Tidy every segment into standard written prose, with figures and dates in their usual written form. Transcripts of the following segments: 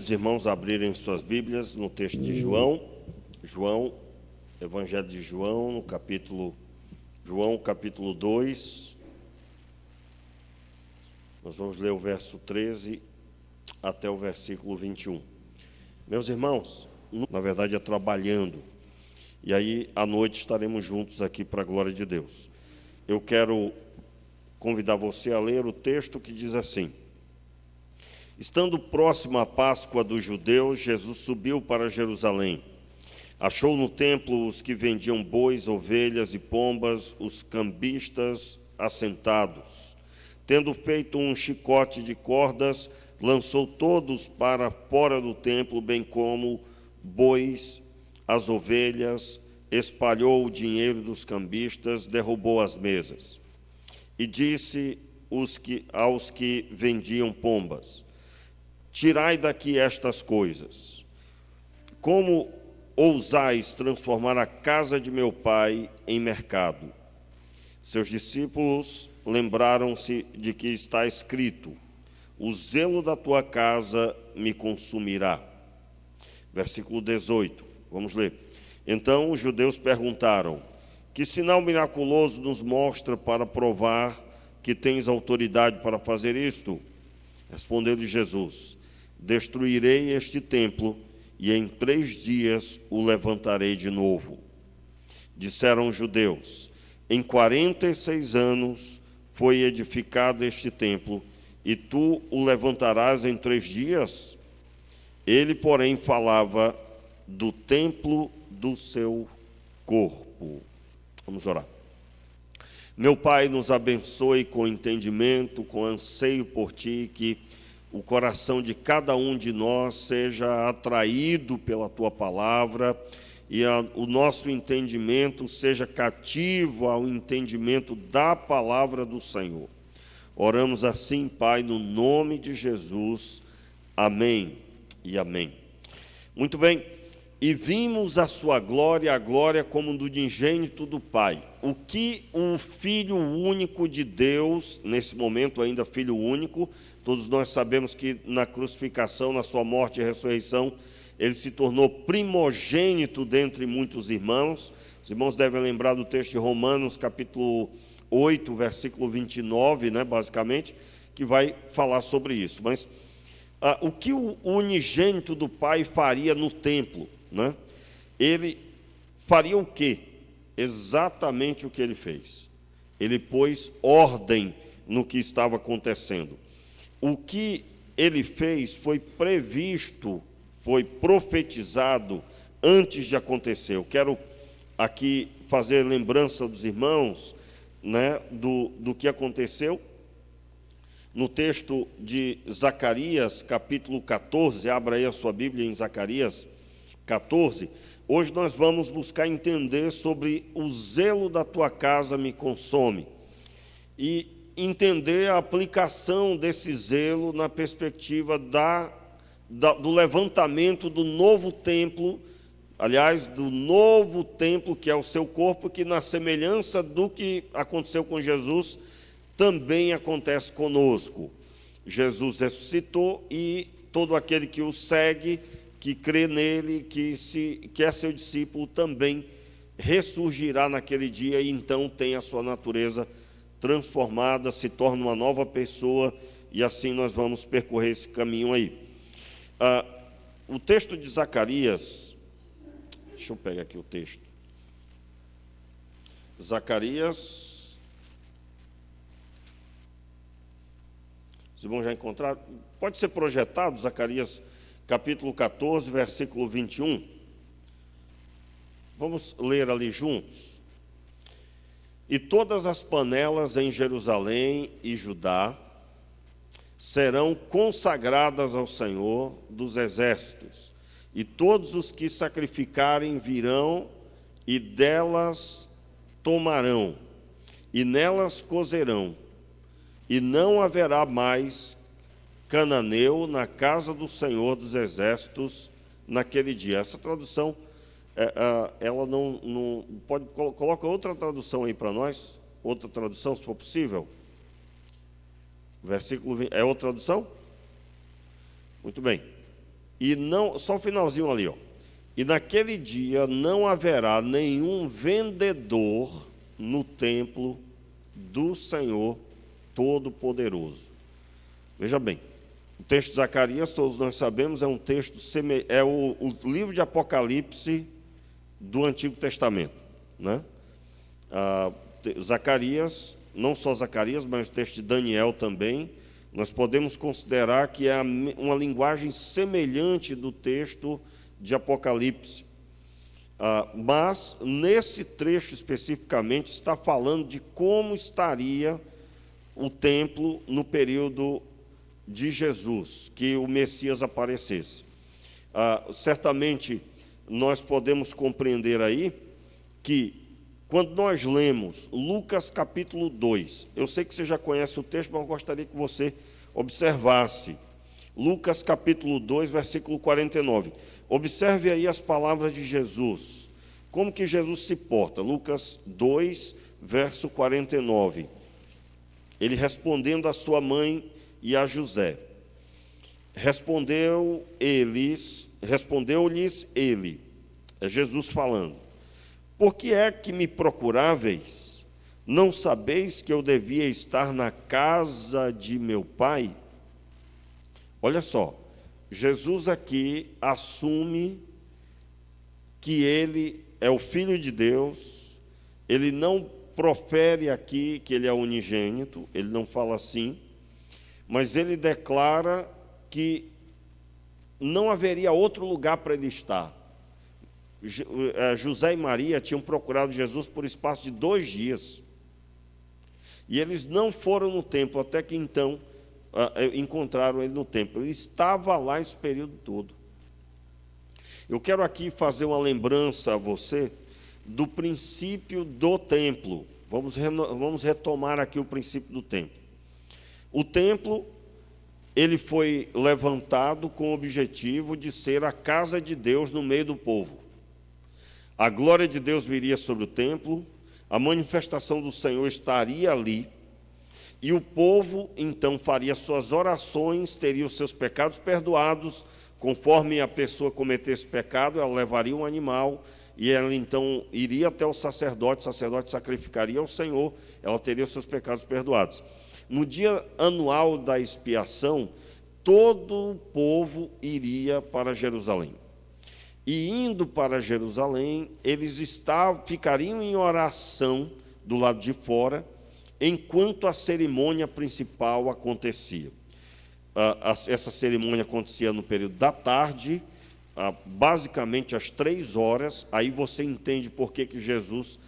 os irmãos abrirem suas Bíblias no texto de João, Evangelho de João, no capítulo 2. Nós vamos ler o verso 13 até o versículo 21. Meus irmãos, na verdade é trabalhando, e aí à noite estaremos juntos aqui para a glória de Deus. Eu quero convidar você a ler o texto que diz assim: estando próximo à Páscoa dos judeus, Jesus subiu para Jerusalém. Achou no templo os que vendiam bois, ovelhas e pombas, os cambistas assentados. Tendo feito um chicote de cordas, lançou todos para fora do templo, bem como bois, as ovelhas, espalhou o dinheiro dos cambistas, derrubou as mesas. E disse aos que vendiam pombas: tirai daqui estas coisas. Como ousais transformar a casa de meu pai em mercado? Seus discípulos lembraram-se de que está escrito: o zelo da tua casa me consumirá. Versículo 18, vamos ler. Então os judeus perguntaram: que sinal miraculoso nos mostra para provar que tens autoridade para fazer isto? Respondeu-lhe Jesus: destruirei este templo e em 3 dias o levantarei de novo. Disseram os judeus: em 46 anos foi edificado este templo, e tu o levantarás em 3 dias? Ele, porém, falava do templo do seu corpo. Vamos orar. Meu Pai, nos abençoe com entendimento, com anseio por Ti, que o coração de cada um de nós seja atraído pela Tua palavra e o nosso entendimento seja cativo ao entendimento da palavra do Senhor. Oramos assim, Pai, no nome de Jesus. Amém e amém. Muito bem, e vimos a sua glória, a glória como do unigênito do Pai. O que um Filho único de Deus, nesse momento ainda Filho único, todos nós sabemos que na crucificação, na sua morte e ressurreição, ele se tornou primogênito dentre muitos irmãos. Os irmãos devem lembrar do texto de Romanos, capítulo 8, versículo 29, basicamente, que vai falar sobre isso. Mas o que o unigênito do Pai faria no templo? Ele faria o quê? Exatamente o que ele fez. Ele pôs ordem no que estava acontecendo. O que ele fez foi previsto, foi profetizado antes de acontecer. Eu quero aqui fazer lembrança dos irmãos, do que aconteceu no texto de Zacarias, capítulo 14. Abra aí a sua Bíblia em Zacarias 14. Hoje nós vamos buscar entender sobre o zelo da tua casa me consome e entender a aplicação desse zelo na perspectiva do levantamento do novo templo, aliás, do novo templo que é o seu corpo, que na semelhança do que aconteceu com Jesus, também acontece conosco. Jesus ressuscitou e todo aquele que o segue, que crê nele, que é seu discípulo, também ressurgirá naquele dia e então tem a sua natureza transformada, se torna uma nova pessoa, e assim nós vamos percorrer esse caminho aí. O texto de Zacarias, deixa eu pegar aqui o texto. Zacarias, os irmãos já encontraram? Pode ser projetado, Zacarias capítulo 14, versículo 21. Vamos ler ali juntos. E todas as panelas em Jerusalém e Judá serão consagradas ao Senhor dos exércitos, e todos os que sacrificarem virão e delas tomarão, e nelas cozerão, e não haverá mais cananeu na casa do Senhor dos exércitos naquele dia. Essa tradução, ela não pode, coloca outra tradução aí para nós, outra tradução, se for possível. Versículo 20, é outra tradução? Muito bem. E não, só o finalzinho ali, ó. E naquele dia não haverá nenhum vendedor no templo do Senhor Todo-Poderoso. Veja bem, o texto de Zacarias, todos nós sabemos, é um texto, é o livro de Apocalipse do Antigo Testamento, né? Zacarias, não só Zacarias, mas o texto de Daniel também, nós podemos considerar que é uma linguagem semelhante do texto de Apocalipse. Mas, nesse trecho especificamente, está falando de como estaria o templo no período de Jesus, que o Messias aparecesse. Certamente, nós podemos compreender aí que, quando nós lemos Lucas capítulo 2, eu sei que você já conhece o texto, mas eu gostaria que você observasse. Lucas capítulo 2, versículo 49. Observe aí as palavras de Jesus. Como que Jesus se porta? Lucas 2, verso 49. Ele respondendo a sua mãe e a José. Respondeu-lhes ele, é Jesus falando: por que é que me procuráveis? Não sabeis que eu devia estar na casa de meu pai? Olha só, Jesus aqui assume que ele é o Filho de Deus, ele não profere aqui que ele é unigênito, ele não fala assim, mas ele declara que não haveria outro lugar para ele estar. José e Maria tinham procurado Jesus por espaço de 2 dias. E eles não foram no templo, até que então encontraram ele no templo. Ele estava lá esse período todo. Eu quero aqui fazer uma lembrança a você do princípio do templo. Vamos retomar aqui o princípio do templo. O templo, ele foi levantado com o objetivo de ser a casa de Deus no meio do povo. A glória de Deus viria sobre o templo, a manifestação do Senhor estaria ali, e o povo então faria suas orações, teria os seus pecados perdoados. Conforme a pessoa cometesse pecado, ela levaria um animal, e ela então iria até o sacerdote sacrificaria ao Senhor, ela teria os seus pecados perdoados. No dia anual da expiação, todo o povo iria para Jerusalém. E indo para Jerusalém, eles ficariam em oração do lado de fora, enquanto a cerimônia principal acontecia. Essa cerimônia acontecia no período da tarde, basicamente às 3 horas. Aí você entende por que Jesus,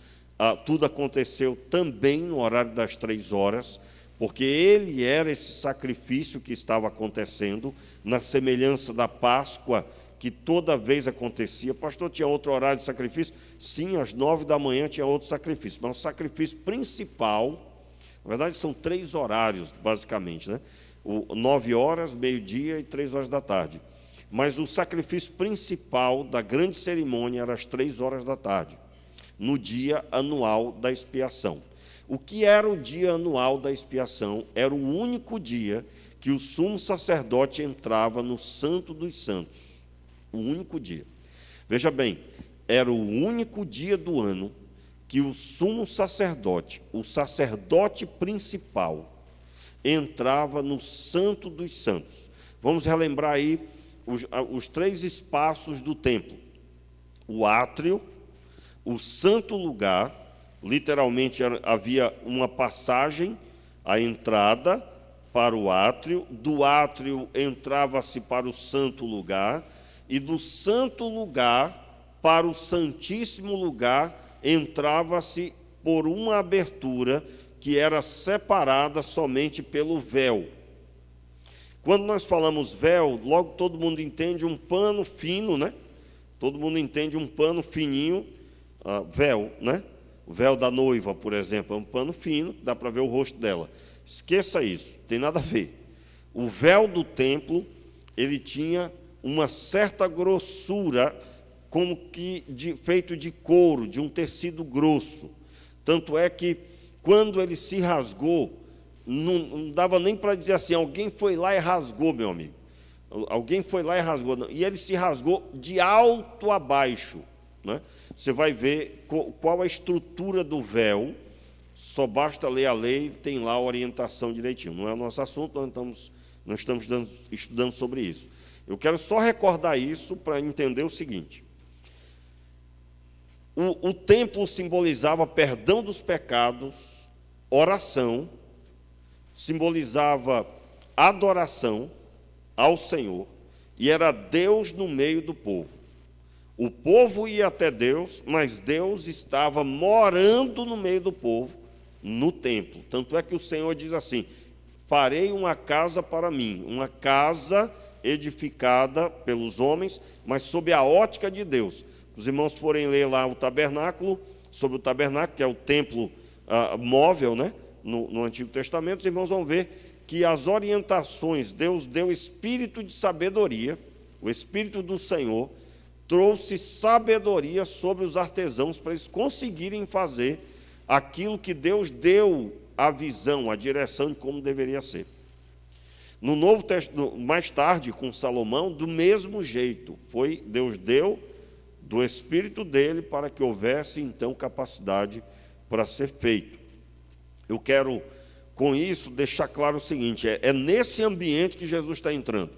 tudo aconteceu também no horário das 3 horas, porque ele era esse sacrifício que estava acontecendo, na semelhança da Páscoa, que toda vez acontecia. Pastor, tinha outro horário de sacrifício? Sim, às 9 da manhã tinha outro sacrifício, mas o sacrifício principal, na verdade são 3 horários, basicamente, né? 9 horas, meio-dia e 3 horas da tarde. Mas o sacrifício principal da grande cerimônia era às 3 horas da tarde, no dia anual da expiação. O que era o dia anual da expiação? Era o único dia que o sumo sacerdote entrava no Santo dos Santos. O único dia. Veja bem, era o único dia do ano que o sumo sacerdote, o sacerdote principal, entrava no Santo dos Santos. Vamos relembrar aí os 3 espaços do templo: o átrio, o santo lugar, literalmente havia uma passagem, a entrada para o átrio, do átrio entrava-se para o santo lugar, e do santo lugar para o santíssimo lugar entrava-se por uma abertura que era separada somente pelo véu. Quando nós falamos véu, logo todo mundo entende um pano fino, né? Todo mundo entende um pano fininho, véu, né? O véu da noiva, por exemplo, é um pano fino, dá para ver o rosto dela. Esqueça isso, tem nada a ver. O véu do templo, ele tinha uma certa grossura, como que feito de couro, de um tecido grosso. Tanto é que, quando ele se rasgou, não dava nem para dizer assim, alguém foi lá e rasgou, meu amigo. Alguém foi lá e rasgou. Não. E ele se rasgou de alto a baixo. Né? Você vai ver qual a estrutura do véu. Só basta ler a lei, tem lá a orientação direitinho. Não é o nosso assunto, não estamos estudando sobre isso. Eu quero só recordar isso para entender o seguinte. O templo simbolizava perdão dos pecados, oração, simbolizava adoração ao Senhor, e era Deus no meio do povo. O povo ia até Deus, mas Deus estava morando no meio do povo, no templo. Tanto é que o Senhor diz assim: farei uma casa para mim, uma casa edificada pelos homens, mas sob a ótica de Deus. Os irmãos forem ler lá o tabernáculo, sobre o tabernáculo, que é o templo móvel, né, no Antigo Testamento, os irmãos vão ver que as orientações, Deus deu espírito de sabedoria, o Espírito do Senhor trouxe sabedoria sobre os artesãos para eles conseguirem fazer aquilo que Deus deu a visão, a direção de como deveria ser. No Novo Testamento, mais tarde, com Salomão, do mesmo jeito, Deus deu do Espírito dele para que houvesse, então, capacidade para ser feito. Eu quero, com isso, deixar claro o seguinte, é nesse ambiente que Jesus está entrando,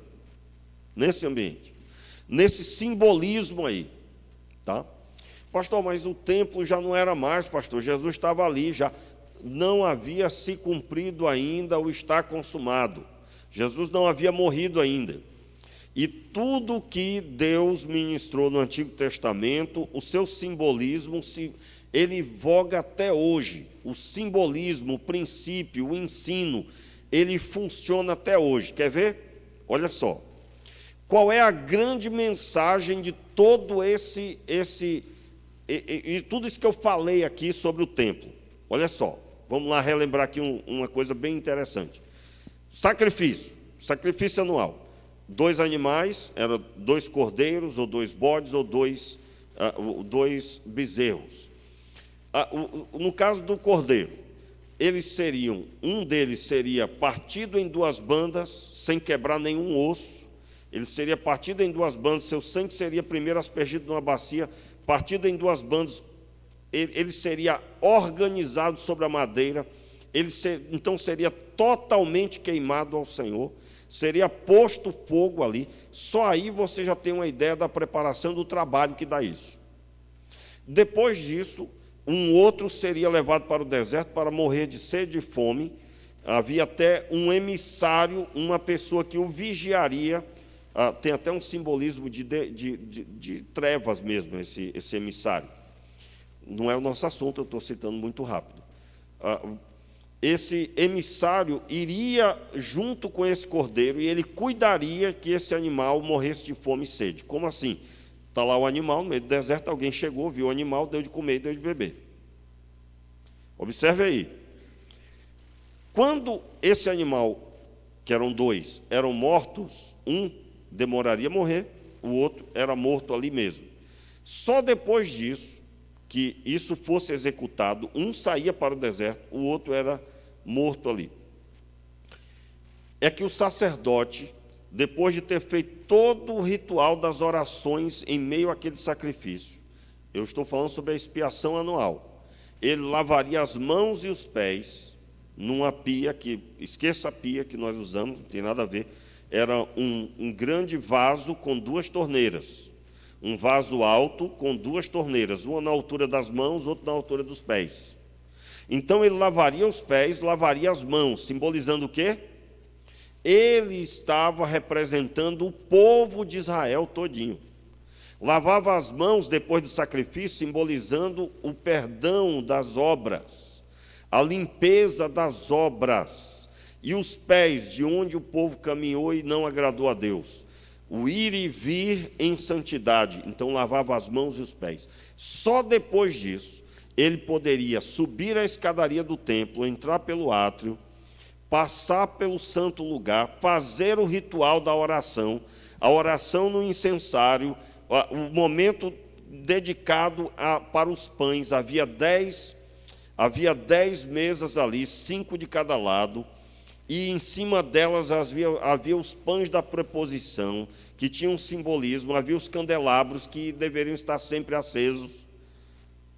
nesse ambiente, nesse simbolismo aí, tá? Pastor, mas o templo já não era mais, pastor, Jesus estava ali, já não havia se cumprido ainda o estar consumado, Jesus não havia morrido ainda. E tudo que Deus ministrou no Antigo Testamento, o seu simbolismo, ele voga até hoje. O simbolismo, o princípio, o ensino, ele funciona até hoje. Quer ver? Olha só. Qual é a grande mensagem de todo tudo isso que eu falei aqui sobre o templo? Olha só. Vamos lá relembrar aqui uma coisa bem interessante. Sacrifício anual. 2 animais, eram 2 cordeiros, ou 2 bodes, ou 2 bezerros. No caso do cordeiro, um deles seria partido em 2 bandas, sem quebrar nenhum osso. Ele seria partido em 2 bandas, seu sangue seria primeiro aspergido numa bacia, partido em 2 bandas, ele seria organizado sobre a madeira, então seria totalmente queimado ao Senhor, seria posto fogo ali. Só aí você já tem uma ideia da preparação do trabalho que dá isso. Depois disso, um outro seria levado para o deserto para morrer de sede e fome. Havia até um emissário, uma pessoa que o vigiaria. Tem até um simbolismo de trevas mesmo, esse emissário. Não é o nosso assunto, eu estou citando muito rápido. Esse emissário iria junto com esse cordeiro e ele cuidaria que esse animal morresse de fome e sede. Como assim? Está lá o animal no meio do deserto, alguém chegou, viu o animal, deu de comer e deu de beber. Observe aí. Quando esse animal, que eram 2, eram mortos, um demoraria a morrer, o outro era morto ali mesmo. Só depois disso, que isso fosse executado, um saía para o deserto, o outro era morto ali. É que o sacerdote, depois de ter feito todo o ritual das orações em meio àquele sacrifício, eu estou falando sobre a expiação anual, ele lavaria as mãos e os pés numa pia, esqueça a pia que nós usamos, não tem nada a ver, era um grande vaso com 2 torneiras, um vaso alto com 2 torneiras, uma na altura das mãos, outra na altura dos pés. Então ele lavaria os pés, lavaria as mãos, simbolizando o quê? Ele estava representando o povo de Israel todinho. Lavava as mãos depois do sacrifício, simbolizando o perdão das obras, a limpeza das obras, e os pés de onde o povo caminhou e não agradou a Deus. O ir e vir em santidade. Então lavava as mãos e os pés. Só depois disso, ele poderia subir a escadaria do templo, entrar pelo átrio, passar pelo santo lugar, fazer o ritual da oração, a oração no incensário, o momento dedicado para os pães. Havia 10 mesas ali, 5 de cada lado. e em cima delas havia os pães da preposição, que tinham um simbolismo, havia os candelabros que deveriam estar sempre acesos.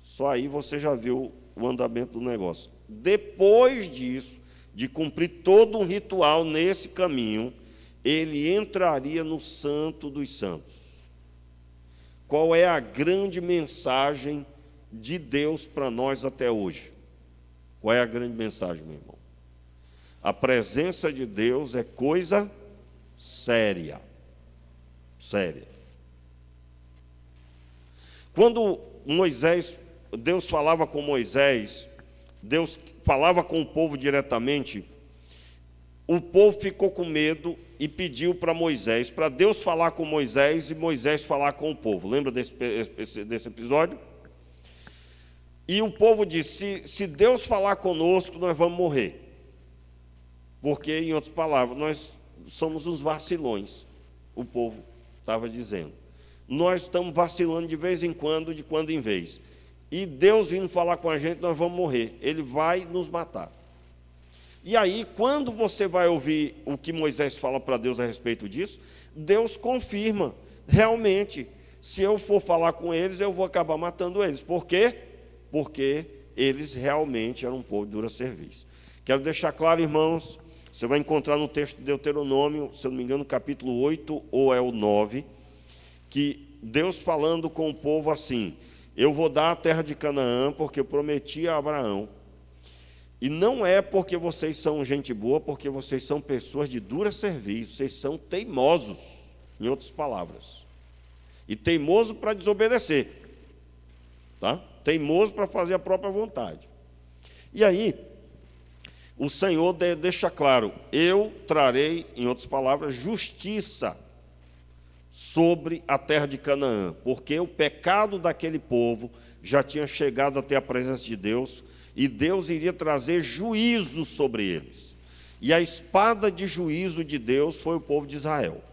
Só aí você já viu o andamento do negócio. Depois disso, de cumprir todo um ritual nesse caminho, ele entraria no Santo dos Santos. Qual é a grande mensagem de Deus para nós até hoje? Qual é a grande mensagem, meu irmão? A presença de Deus é coisa séria. Séria. Quando Deus falava com Moisés, Deus falava com o povo diretamente, o povo ficou com medo e pediu para Moisés, para Deus falar com Moisés e Moisés falar com o povo. Lembra desse episódio? E o povo disse, se Deus falar conosco, nós vamos morrer. Porque, em outras palavras, nós somos uns vacilões, o povo estava dizendo. Nós estamos vacilando de vez em quando, de quando em vez. E Deus vindo falar com a gente, nós vamos morrer. Ele vai nos matar. E aí, quando você vai ouvir o que Moisés fala para Deus a respeito disso, Deus confirma, realmente, se eu for falar com eles, eu vou acabar matando eles. Por quê? Porque eles realmente eram um povo de dura serviço. Quero deixar claro, irmãos, você vai encontrar no texto de Deuteronômio, se eu não me engano, capítulo 8 ou é o 9, que Deus falando com o povo assim, eu vou dar a terra de Canaã, porque eu prometi a Abraão. E não é porque vocês são gente boa, porque vocês são pessoas de dura serviço, vocês são teimosos, em outras palavras. E teimoso para desobedecer, tá? Teimoso para fazer a própria vontade. E aí, o Senhor deixa claro, eu trarei, em outras palavras, justiça sobre a terra de Canaã, porque o pecado daquele povo já tinha chegado até a presença de Deus, e Deus iria trazer juízo sobre eles. E a espada de juízo de Deus foi o povo de Israel.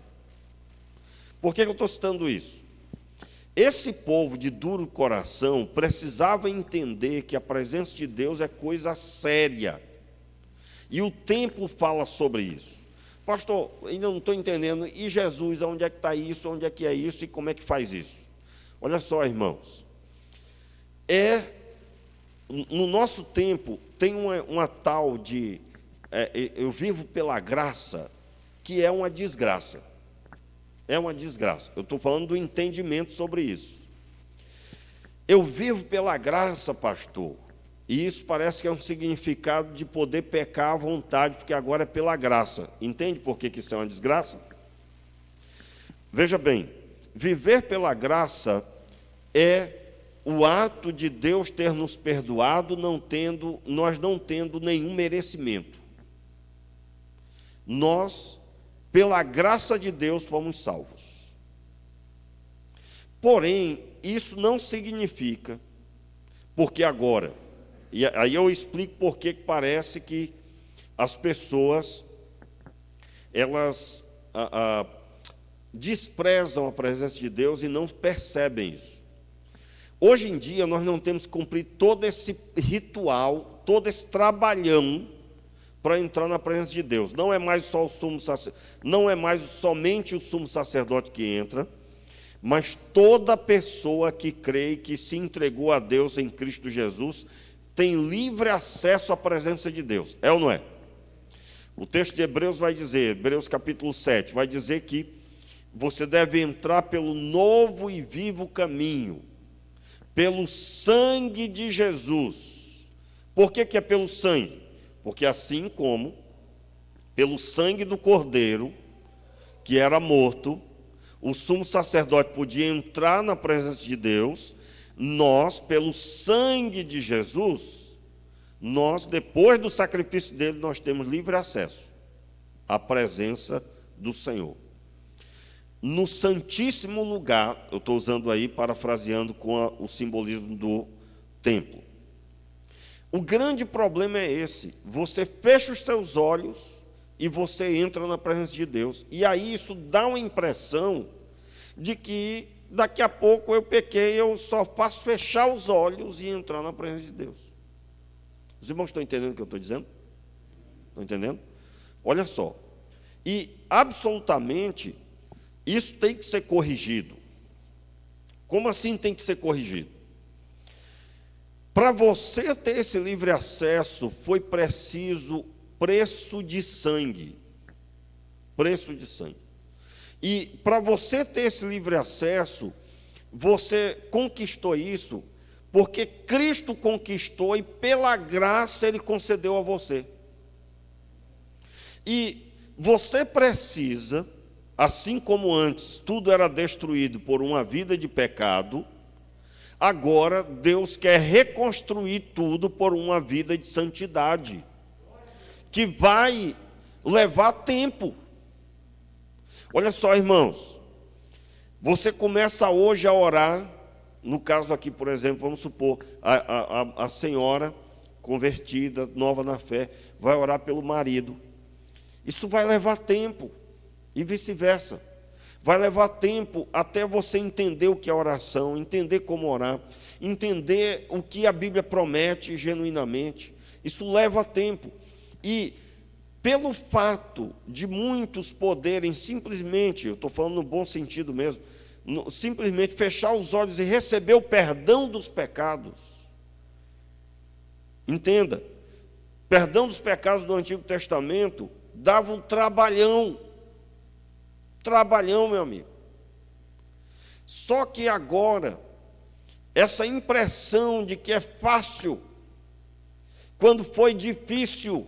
Por que eu estou citando isso? Esse povo de duro coração precisava entender que a presença de Deus é coisa séria. E o templo fala sobre isso. Pastor, ainda não estou entendendo. E Jesus, onde é que está isso? Onde é que é isso? E como é que faz isso? Olha só, irmãos. No nosso tempo, tem uma tal de... eu vivo pela graça, que é uma desgraça. É uma desgraça. Eu estou falando do entendimento sobre isso. Eu vivo pela graça, pastor. E isso parece que é um significado de poder pecar à vontade, porque agora é pela graça. Entende por que isso é uma desgraça? Veja bem, viver pela graça é o ato de Deus ter nos perdoado, nós não tendo nenhum merecimento. Nós, pela graça de Deus, fomos salvos. Porém, isso não significa, porque agora... E aí eu explico por que parece que as pessoas, elas desprezam a presença de Deus e não percebem isso. Hoje em dia, nós não temos que cumprir todo esse ritual, todo esse trabalhão para entrar na presença de Deus. Não é mais só não é mais somente o sumo sacerdote que entra, mas toda pessoa que crê e que se entregou a Deus em Cristo Jesus tem livre acesso à presença de Deus. É ou não é? O texto de Hebreus vai dizer, Hebreus capítulo 7, vai dizer que você deve entrar pelo novo e vivo caminho, pelo sangue de Jesus. Por que é pelo sangue? Porque assim como pelo sangue do Cordeiro, que era morto, o sumo sacerdote podia entrar na presença de Deus, nós, pelo sangue de Jesus, depois do sacrifício dele, nós temos livre acesso à presença do Senhor. No santíssimo lugar, eu estou usando aí, parafraseando com o simbolismo do templo. O grande problema é esse, você fecha os seus olhos e você entra na presença de Deus. E aí isso dá uma impressão de que daqui a pouco eu pequei, eu só faço fechar os olhos e entrar na presença de Deus. Os irmãos estão entendendo o que eu estou dizendo? Estão entendendo? Olha só. E, absolutamente, isso tem que ser corrigido. Como assim tem que ser corrigido? Para você ter esse livre acesso, foi preciso preço de sangue. Preço de sangue. E para você ter esse livre acesso, você conquistou isso porque Cristo conquistou e pela graça Ele concedeu a você. E você precisa, assim como antes tudo era destruído por uma vida de pecado, agora Deus quer reconstruir tudo por uma vida de santidade, que vai levar tempo. Olha só, irmãos, você começa hoje a orar, no caso aqui, por exemplo, vamos supor, a senhora convertida, nova na fé, vai orar pelo marido. Isso vai levar tempo, e vice-versa. Vai levar tempo até você entender o que é oração, entender como orar, entender o que a Bíblia promete genuinamente. Isso leva tempo. E pelo fato de muitos poderem simplesmente, eu estou falando no bom sentido mesmo, simplesmente fechar os olhos e receber o perdão dos pecados. Entenda, perdão dos pecados do Antigo Testamento dava um trabalhão. Trabalhão, meu amigo. Só que agora, essa impressão de que é fácil, quando foi difícil,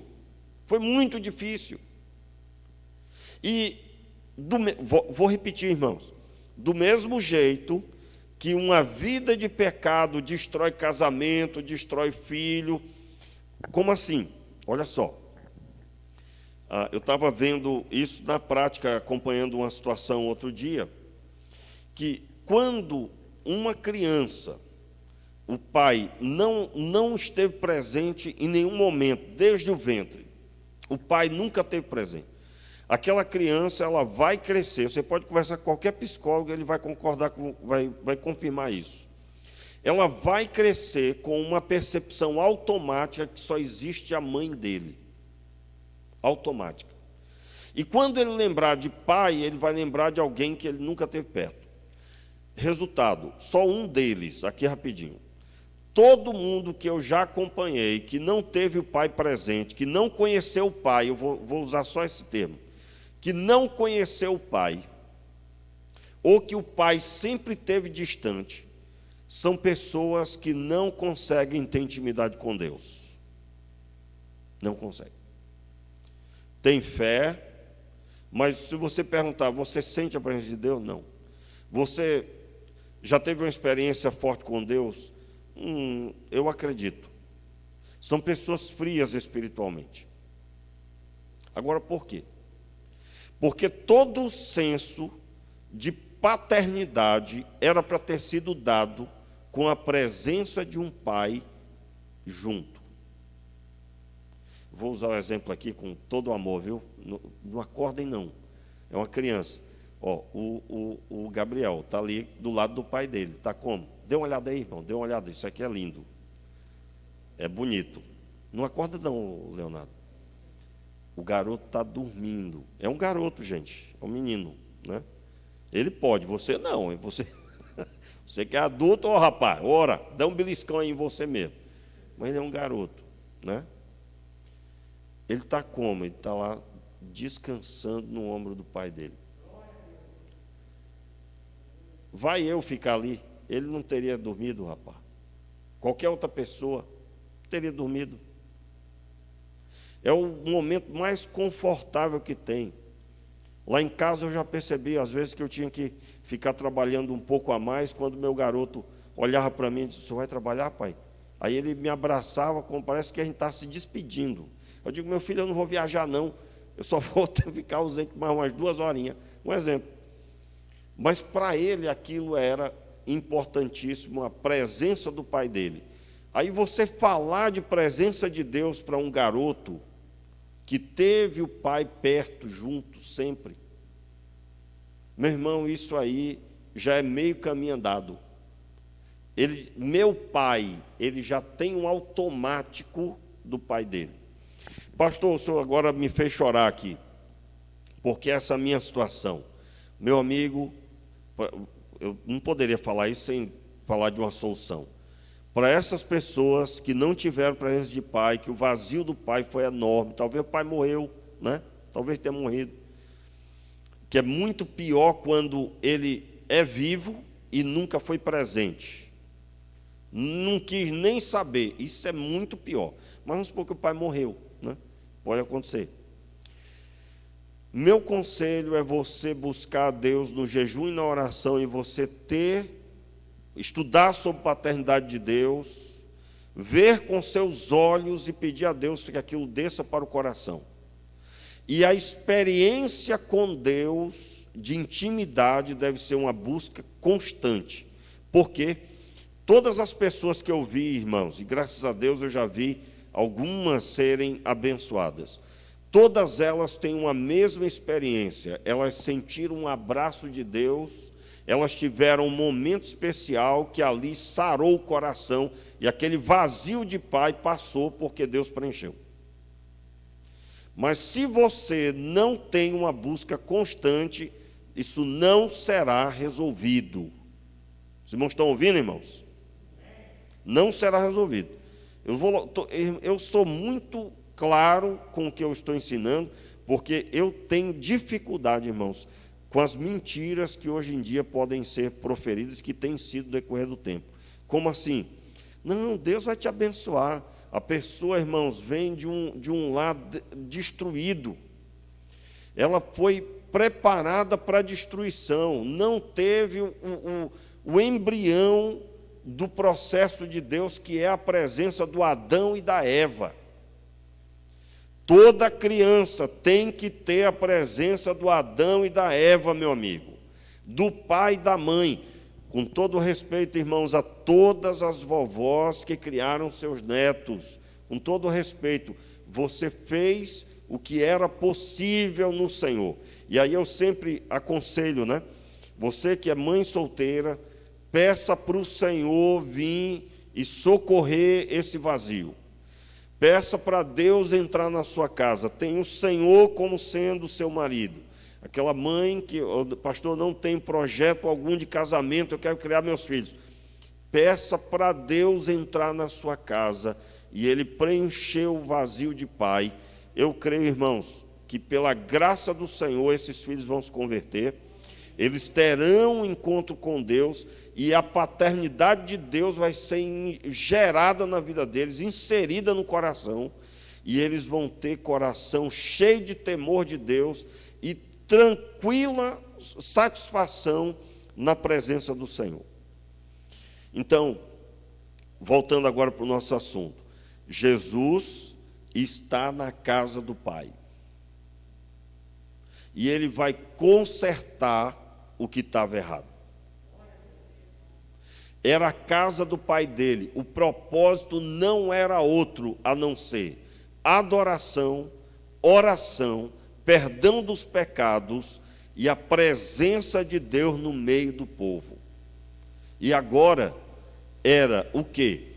foi muito difícil. E, vou repetir, irmãos, do mesmo jeito que uma vida de pecado destrói casamento, destrói filho, como assim? Olha só. Eu estava vendo isso na prática, acompanhando uma situação outro dia, que quando uma criança, o pai não esteve presente em nenhum momento, desde o ventre, o pai nunca esteve presente, aquela criança ela vai crescer, você pode conversar com qualquer psicólogo, ele vai concordar, vai confirmar isso. Ela vai crescer com uma percepção automática que só existe a mãe dele. Automática. E quando ele lembrar de pai, ele vai lembrar de alguém que ele nunca teve perto. Resultado, só um deles, aqui rapidinho. Todo mundo que eu já acompanhei, que não teve o pai presente, que não conheceu o pai, eu vou usar só esse termo, que não conheceu o pai, ou que o pai sempre teve distante, são pessoas que não conseguem ter intimidade com Deus. Não conseguem. Tem fé, mas se você perguntar, você sente a presença de Deus? Não. Você já teve uma experiência forte com Deus? Eu acredito. São pessoas frias espiritualmente. Agora, por quê? Porque todo o senso de paternidade era para ter sido dado com a presença de um pai junto. Vou usar o exemplo aqui com todo o amor, viu? Não acordem, não. É uma criança. Ó, o Gabriel está ali do lado do pai dele. Está como? Dê uma olhada aí, irmão. Dê uma olhada. Isso aqui é lindo. É bonito. Não acorda, não, Leonardo. O garoto está dormindo. É um garoto, gente. É um menino, né? Ele pode. Você não. Você que é adulto, ó, rapaz. Ora, dá um beliscão aí em você mesmo. Mas ele é um garoto, né? Ele está como? Ele está lá descansando no ombro do pai dele. Vai eu ficar ali? Ele não teria dormido, rapaz. Qualquer outra pessoa teria dormido. É o momento mais confortável que tem. Lá em casa eu já percebi, às vezes, que eu tinha que ficar trabalhando um pouco a mais, quando meu garoto olhava para mim e disse, você vai trabalhar, pai? Aí ele me abraçava, como parece que a gente está se despedindo. Eu digo, meu filho, eu não vou viajar, não. Eu só vou ficar ausente mais umas 2 horinhas. Um exemplo. Mas para ele aquilo era importantíssimo, a presença do pai dele. Aí você falar de presença de Deus para um garoto que teve o pai perto, junto, sempre. Meu irmão, isso aí já é meio caminho andado. Meu pai, ele já tem um automático do pai dele. Pastor, o senhor agora me fez chorar aqui, porque essa é a minha situação. Meu amigo, eu não poderia falar isso sem falar de uma solução. Para essas pessoas que não tiveram presença de pai, que o vazio do pai foi enorme, talvez o pai morreu, né? Talvez tenha morrido, que é muito pior quando ele é vivo e nunca foi presente. Não quis nem saber, isso é muito pior. Mas vamos supor que o pai morreu, né? Pode acontecer. Meu conselho é você buscar a Deus no jejum e na oração, e você estudar sobre a paternidade de Deus, ver com seus olhos e pedir a Deus que aquilo desça para o coração. E a experiência com Deus, de intimidade, deve ser uma busca constante. Porque todas as pessoas que eu vi, irmãos, e graças a Deus eu já vi algumas serem abençoadas, todas elas têm uma mesma experiência. Elas sentiram um abraço de Deus, elas tiveram um momento especial que ali sarou o coração, e aquele vazio de pai passou porque Deus preencheu. Mas se você não tem uma busca constante, isso não será resolvido. Os irmãos estão ouvindo, irmãos? Não será resolvido. Eu sou muito claro com o que eu estou ensinando, porque eu tenho dificuldade, irmãos, com as mentiras que hoje em dia podem ser proferidas, que têm sido no decorrer do tempo. Como assim? Não, Deus vai te abençoar. A pessoa, irmãos, vem de um lar destruído. Ela foi preparada para a destruição, não teve o embrião do processo de Deus, que é a presença do Adão e da Eva. Toda criança tem que ter a presença do Adão e da Eva, meu amigo, do pai e da mãe. Com todo respeito, irmãos, a todas as vovós que criaram seus netos, com todo respeito, você fez o que era possível no Senhor. E aí eu sempre aconselho, né? Você que é mãe solteira, peça para o Senhor vir e socorrer esse vazio. Peça para Deus entrar na sua casa. Tenha o Senhor como sendo o seu marido. Aquela mãe que, pastor, não tem projeto algum de casamento, eu quero criar meus filhos. Peça para Deus entrar na sua casa e Ele preencher o vazio de pai. Eu creio, irmãos, que pela graça do Senhor esses filhos vão se converter. Eles terão um encontro com Deus e a paternidade de Deus vai ser gerada na vida deles, inserida no coração, e eles vão ter coração cheio de temor de Deus e tranquila satisfação na presença do Senhor. Então, voltando agora para o nosso assunto, Jesus está na casa do Pai. E Ele vai consertar o que estava errado. Era a casa do pai dele. O propósito não era outro a não ser adoração, oração, perdão dos pecados e a presença de Deus no meio do povo. E agora era o quê?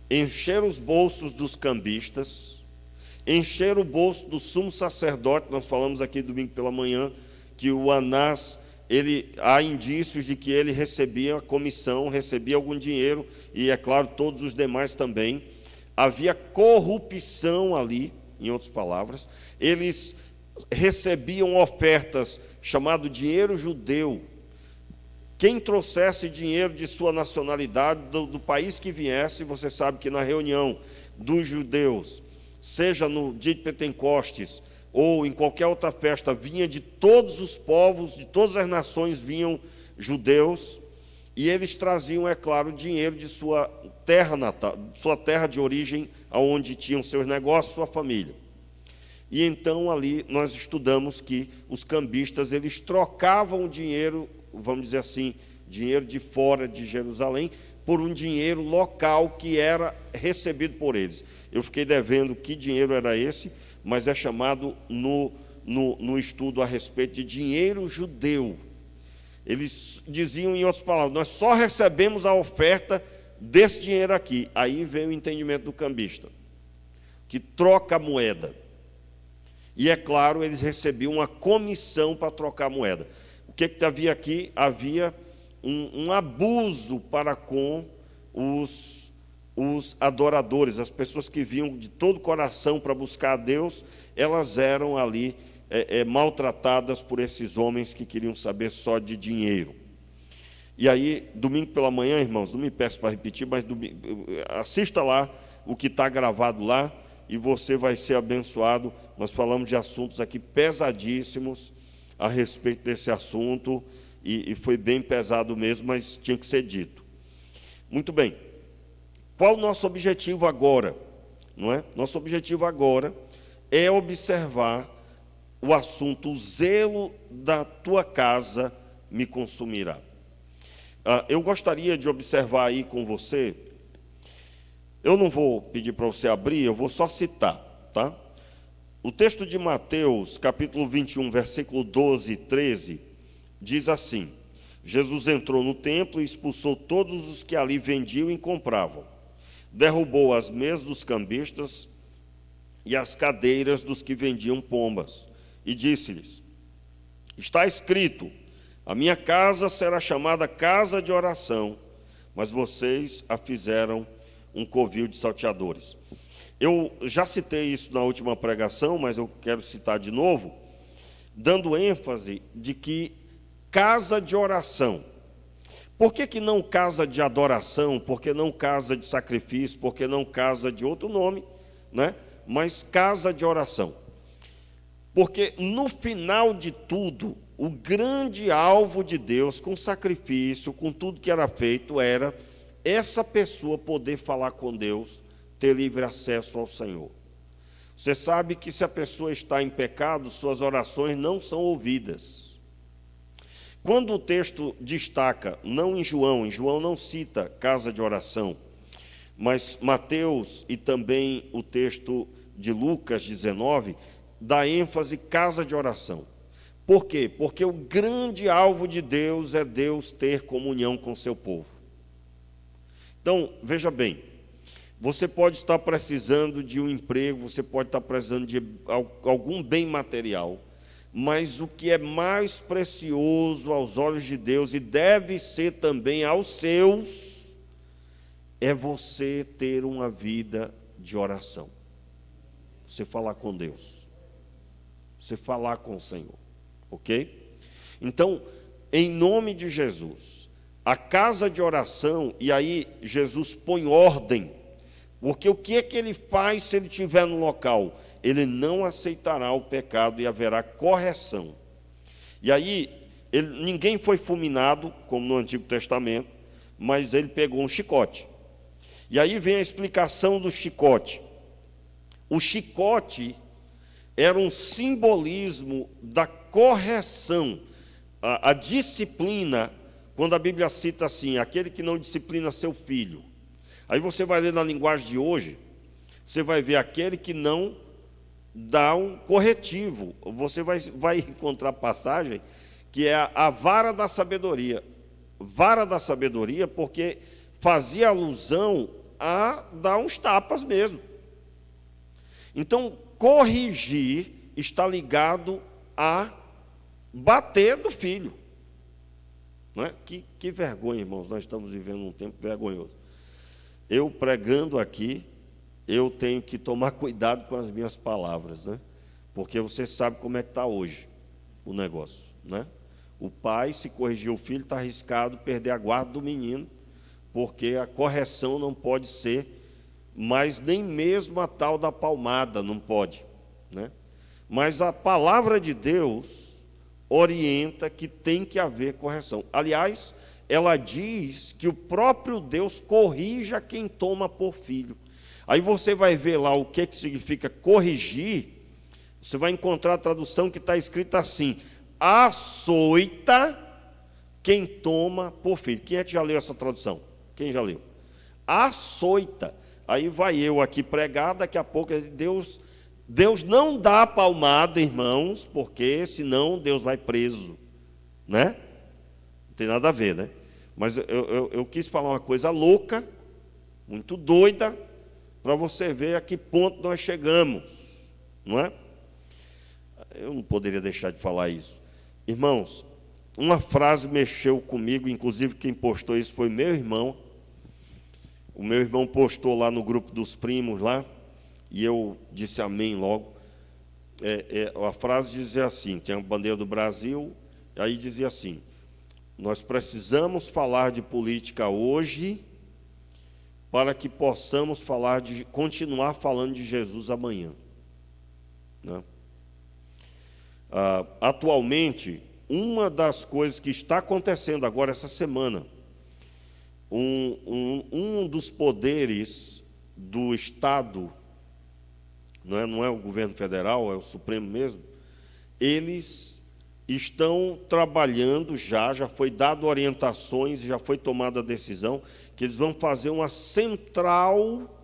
Encher os bolsos dos cambistas, encher o bolso do sumo sacerdote. Nós falamos aqui domingo pela manhã que o Anás, há indícios de que ele recebia comissão, recebia algum dinheiro, e é claro, todos os demais também. Havia corrupção ali, em outras palavras. Eles recebiam ofertas chamado dinheiro judeu. Quem trouxesse dinheiro de sua nacionalidade, do país que viesse, você sabe que na reunião dos judeus, seja no dia de Pentecostes ou em qualquer outra festa, vinha de todos os povos, de todas as nações vinham judeus, e eles traziam, é claro, dinheiro de sua terra natal, sua terra de origem, aonde tinham seus negócios, sua família. E então ali nós estudamos que os cambistas, eles trocavam o dinheiro, vamos dizer assim, dinheiro de fora de Jerusalém, por um dinheiro local que era recebido por eles. Eu fiquei devendo que dinheiro era esse, mas é chamado no estudo a respeito de dinheiro judeu. Eles diziam, em outras palavras, nós só recebemos a oferta desse dinheiro aqui. Aí vem o entendimento do cambista, que troca a moeda. E, é claro, eles recebiam uma comissão para trocar moeda. O que havia aqui? Havia um abuso para com os adoradores, as pessoas que vinham de todo o coração para buscar a Deus, elas eram ali maltratadas por esses homens que queriam saber só de dinheiro. E aí, domingo pela manhã, irmãos, não me peço para repetir, mas assista lá o que está gravado lá e você vai ser abençoado. Nós falamos de assuntos aqui pesadíssimos a respeito desse assunto e foi bem pesado mesmo, mas tinha que ser dito. Muito bem. Qual o nosso objetivo agora? Não é? Nosso objetivo agora é observar o assunto: o zelo da tua casa me consumirá. Eu gostaria de observar aí com você, eu não vou pedir para você abrir, eu vou só citar, tá? O texto de Mateus, capítulo 21, versículo 12 e 13, diz assim: Jesus entrou no templo e expulsou todos os que ali vendiam e compravam. Derrubou as mesas dos cambistas e as cadeiras dos que vendiam pombas, e disse-lhes: está escrito, a minha casa será chamada casa de oração, mas vocês a fizeram um covil de salteadores. Eu já citei isso na última pregação, mas eu quero citar de novo, dando ênfase de que casa de oração. Por que não casa de adoração? Por que não casa de sacrifício? Por que não casa de outro nome, né? Mas casa de oração. Porque no final de tudo, o grande alvo de Deus, com sacrifício, com tudo que era feito, era essa pessoa poder falar com Deus, ter livre acesso ao Senhor. Você sabe que se a pessoa está em pecado, suas orações não são ouvidas. Quando o texto destaca, não em João não cita casa de oração, mas Mateus e também o texto de Lucas 19, dá ênfase casa de oração. Por quê? Porque o grande alvo de Deus é Deus ter comunhão com seu povo. Então, veja bem, você pode estar precisando de um emprego, você pode estar precisando de algum bem material, mas o que é mais precioso aos olhos de Deus, e deve ser também aos seus, é você ter uma vida de oração. Você falar com Deus, você falar com o Senhor, ok? Então, em nome de Jesus, a casa de oração, e aí Jesus põe ordem, porque o que é que ele faz se ele estiver no local? Ele não aceitará o pecado e haverá correção. E aí, ninguém foi fulminado, como no Antigo Testamento, mas ele pegou um chicote. E aí vem a explicação do chicote. O chicote era um simbolismo da correção, a disciplina, quando a Bíblia cita assim, aquele que não disciplina seu filho. Aí você vai ler na linguagem de hoje, você vai ver aquele que não dá um corretivo. Você vai encontrar passagem que é a vara da sabedoria. Vara da sabedoria porque fazia alusão a dar uns tapas mesmo. Então, corrigir está ligado a bater do filho. Não é? Que vergonha, irmãos, nós estamos vivendo um tempo vergonhoso. Eu pregando aqui, eu tenho que tomar cuidado com as minhas palavras, né? Porque você sabe como é que está hoje o negócio, né? O pai, se corrigir o filho, está arriscado perder a guarda do menino, porque a correção não pode ser, mas nem mesmo a tal da palmada não pode, né? Mas a palavra de Deus orienta que tem que haver correção. Aliás, ela diz que o próprio Deus corrija quem toma por filho. Aí você vai ver lá o que significa corrigir, você vai encontrar a tradução que está escrita assim: açoita quem toma por filho. Quem é que já leu essa tradução? Quem já leu? Açoita. Aí vai eu aqui pregar, daqui a pouco Deus não dá palmada, irmãos, porque senão Deus vai preso, né? Não tem nada a ver, né? Mas eu quis falar uma coisa louca, muito doida, para você ver a que ponto nós chegamos, não é? Eu não poderia deixar de falar isso. Irmãos, uma frase mexeu comigo, inclusive quem postou isso foi meu irmão. O meu irmão postou lá no grupo dos primos lá, e eu disse amém logo. A frase dizia assim, tem a bandeira do Brasil, aí dizia assim: nós precisamos falar de política hoje para que possamos continuar falando de Jesus amanhã. Né? Atualmente, uma das coisas que está acontecendo agora essa semana, um dos poderes do Estado, não é o governo federal, é o Supremo mesmo, eles estão trabalhando já foi dado orientações, já foi tomada a decisão, que eles vão fazer uma central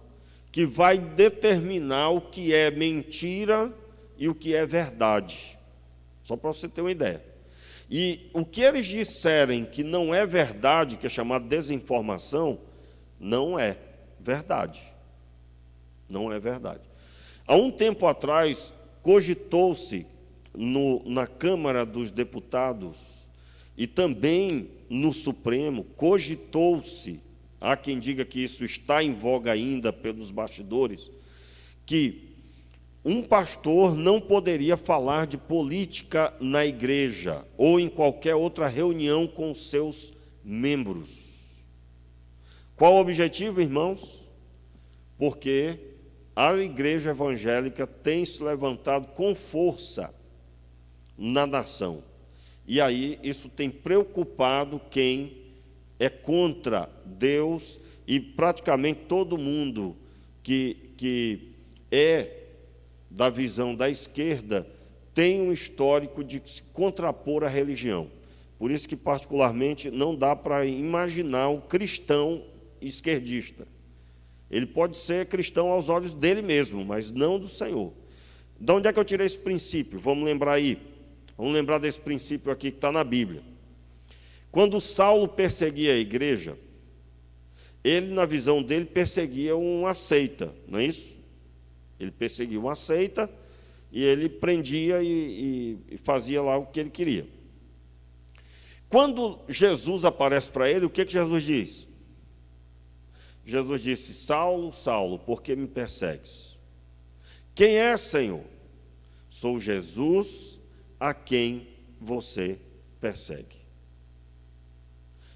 que vai determinar o que é mentira e o que é verdade. Só para você ter uma ideia. E o que eles disserem que não é verdade, que é chamado desinformação, não é verdade. Não é verdade. Há um tempo atrás, cogitou-se na Câmara dos Deputados e também no Supremo, cogitou-se, há quem diga que isso está em voga ainda pelos bastidores, que um pastor não poderia falar de política na igreja ou em qualquer outra reunião com seus membros. Qual o objetivo, irmãos? Porque a igreja evangélica tem se levantado com força na nação. E aí isso tem preocupado quem é contra Deus e praticamente todo mundo que é da visão da esquerda tem um histórico de se contrapor à religião. Por isso que, particularmente, não dá para imaginar um cristão esquerdista. Ele pode ser cristão aos olhos dele mesmo, mas não do Senhor. De onde é que eu tirei esse princípio? Vamos lembrar aí. Vamos lembrar desse princípio aqui que está na Bíblia. Quando Saulo perseguia a igreja, ele, na visão dele, perseguia uma seita, não é isso? Ele perseguia uma seita e ele prendia e fazia lá o que ele queria. Quando Jesus aparece para ele, o que Jesus diz? Jesus disse: Saulo, Saulo, por que me persegues? Quem é, Senhor? Sou Jesus a quem você persegue.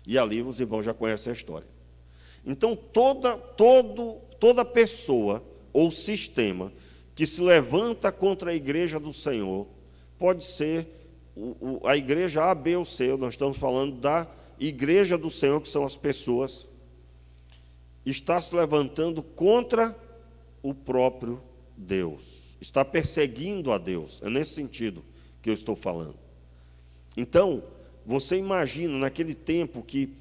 E ali os irmãos já conhecem a história. Então, toda pessoa ou sistema que se levanta contra a igreja do Senhor, pode ser a igreja A, B ou C, nós estamos falando da igreja do Senhor, que são as pessoas, está se levantando contra o próprio Deus, está perseguindo a Deus, é nesse sentido que eu estou falando. Então, você imagina, naquele tempo que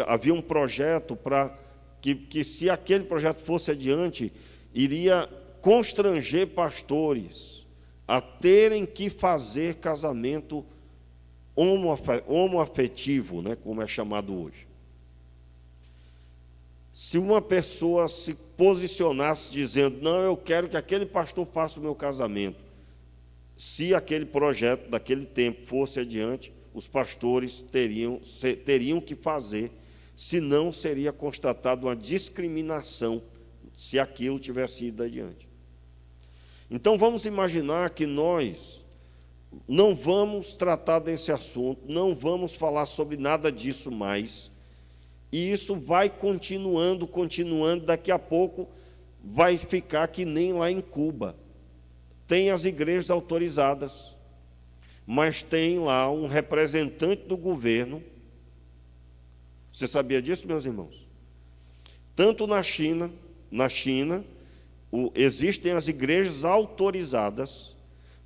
havia um projeto para que se aquele projeto fosse adiante, iria constranger pastores a terem que fazer casamento homoafetivo, né, como é chamado hoje. Se uma pessoa se posicionasse dizendo: não, eu quero que aquele pastor faça o meu casamento, se aquele projeto daquele tempo fosse adiante, os pastores teriam que fazer, senão seria constatada uma discriminação se aquilo tivesse ido adiante. Então vamos imaginar que nós não vamos tratar desse assunto, não vamos falar sobre nada disso mais, e isso vai continuando, daqui a pouco vai ficar que nem lá em Cuba. Tem as igrejas autorizadas, mas tem lá um representante do governo. Você sabia disso, meus irmãos? Tanto na China, existem as igrejas autorizadas,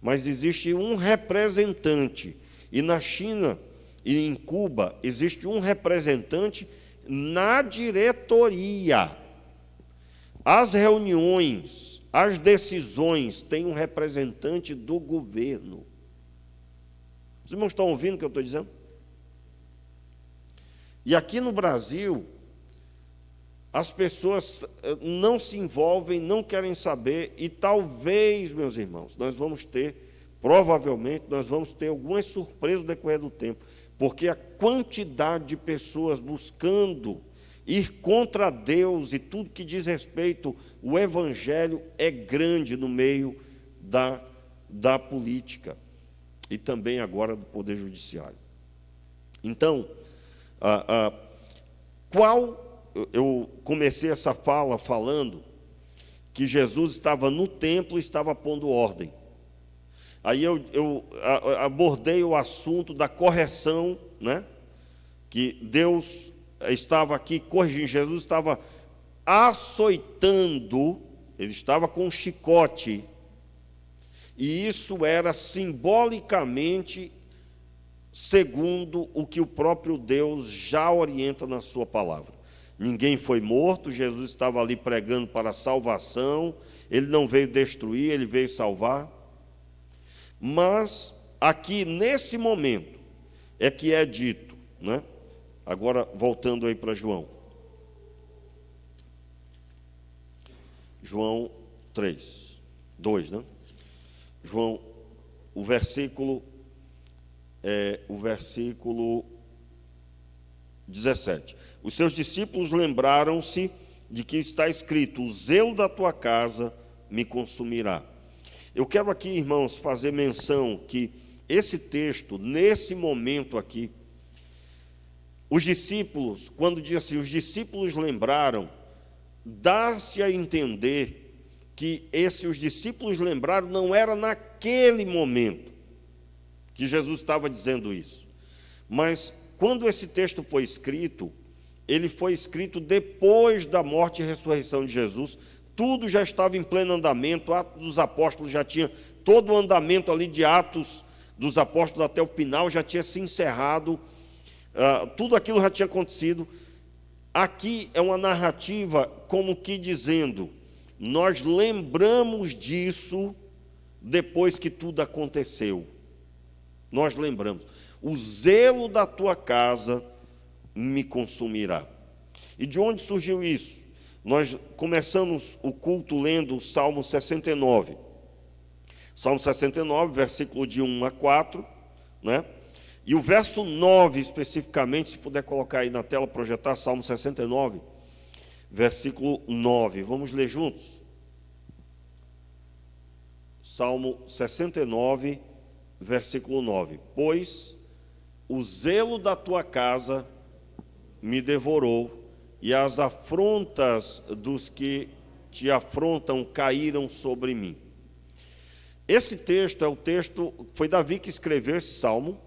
mas existe um representante. E na China e em Cuba, existe um representante na diretoria. As reuniões, as decisões, tem um representante do governo. Os irmãos estão ouvindo o que eu estou dizendo? E aqui no Brasil, as pessoas não se envolvem, não querem saber, e talvez, meus irmãos, provavelmente, nós vamos ter algumas surpresas no decorrer do tempo, porque a quantidade de pessoas buscando ir contra Deus e tudo que diz respeito ao Evangelho é grande no meio da política e também agora do Poder Judiciário. Então, eu comecei essa fala falando que Jesus estava no templo e estava pondo ordem. Aí eu abordei o assunto da correção, né? Que Deus estava aqui corrigindo, Jesus estava açoitando, ele estava com um chicote, e isso era simbolicamente segundo o que o próprio Deus já orienta na sua palavra. Ninguém foi morto, Jesus estava ali pregando para a salvação, ele não veio destruir, ele veio salvar. Mas aqui nesse momento é que é dito, né? Agora voltando aí para João 2, né? João, o versículo 17. Os seus discípulos lembraram-se de que está escrito: o zelo da tua casa me consumirá. Eu quero aqui, irmãos, fazer menção que esse texto, nesse momento aqui, os discípulos, quando diz assim, os discípulos lembraram, dá-se a entender que os discípulos lembraram não era naquele momento que Jesus estava dizendo isso. Mas quando esse texto foi escrito, ele foi escrito depois da morte e ressurreição de Jesus. Tudo já estava em pleno andamento, Atos dos Apóstolos já tinha todo o andamento ali de Atos dos Apóstolos até o final, já tinha se encerrado, tudo aquilo já tinha acontecido. Aqui é uma narrativa como que dizendo, nós lembramos disso depois que tudo aconteceu. Nós lembramos, o zelo da tua casa me consumirá. E de onde surgiu isso? Nós começamos o culto lendo o Salmo 69. Salmo 69, versículo de 1 a 4, né? E o verso 9, especificamente, se puder colocar aí na tela, projetar, Salmo 69, versículo 9. Vamos ler juntos? Salmo 69, versículo 9. Pois o zelo da tua casa me devorou, e as afrontas dos que te afrontam caíram sobre mim. Esse texto foi Davi que escreveu esse salmo.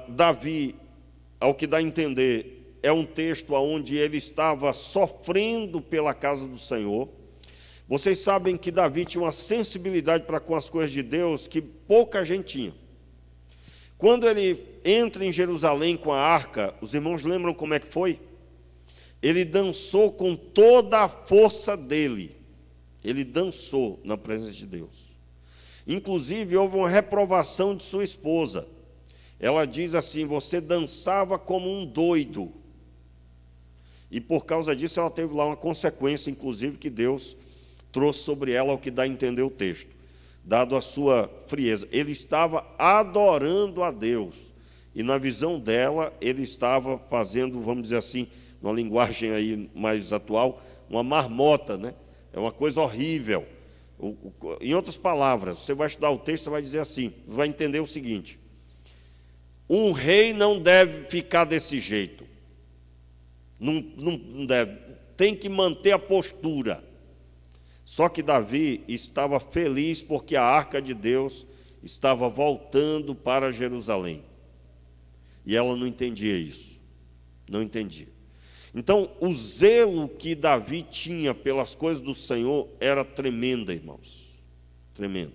Davi, ao que dá a entender, é um texto onde ele estava sofrendo pela casa do Senhor. Vocês sabem que Davi tinha uma sensibilidade para com as coisas de Deus que pouca gente tinha. Quando ele entra em Jerusalém com a arca, os irmãos lembram como é que foi? Ele dançou com toda a força dele. Ele dançou na presença de Deus. Inclusive, houve uma reprovação de sua esposa. Ela diz assim, você dançava como um doido. E por causa disso, ela teve lá uma consequência, inclusive, que Deus trouxe sobre ela, o que dá a entender o texto, dado a sua frieza. Ele estava adorando a Deus. E na visão dela, ele estava fazendo, vamos dizer assim, numa linguagem aí mais atual, uma marmota, né? É uma coisa horrível. Em outras palavras, você vai estudar o texto, você vai dizer assim, você vai entender o seguinte: um rei não deve ficar desse jeito. Não deve. Tem que manter a postura. Só que Davi estava feliz porque a arca de Deus estava voltando para Jerusalém. E ela não entendia isso. Não entendia. Então, o zelo que Davi tinha pelas coisas do Senhor era tremendo, irmãos. Tremendo.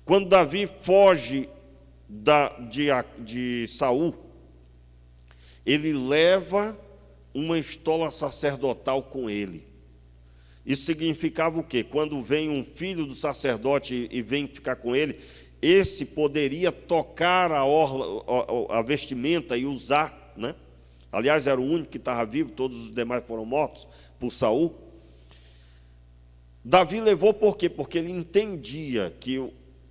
Quando Davi foge de Saul, ele leva uma estola sacerdotal com ele. Isso significava o quê? Quando vem um filho do sacerdote e vem ficar com ele, esse poderia tocar a vestimenta e usar, né? Aliás, era o único que estava vivo, todos os demais foram mortos por Saul. Davi levou por quê? Porque ele entendia que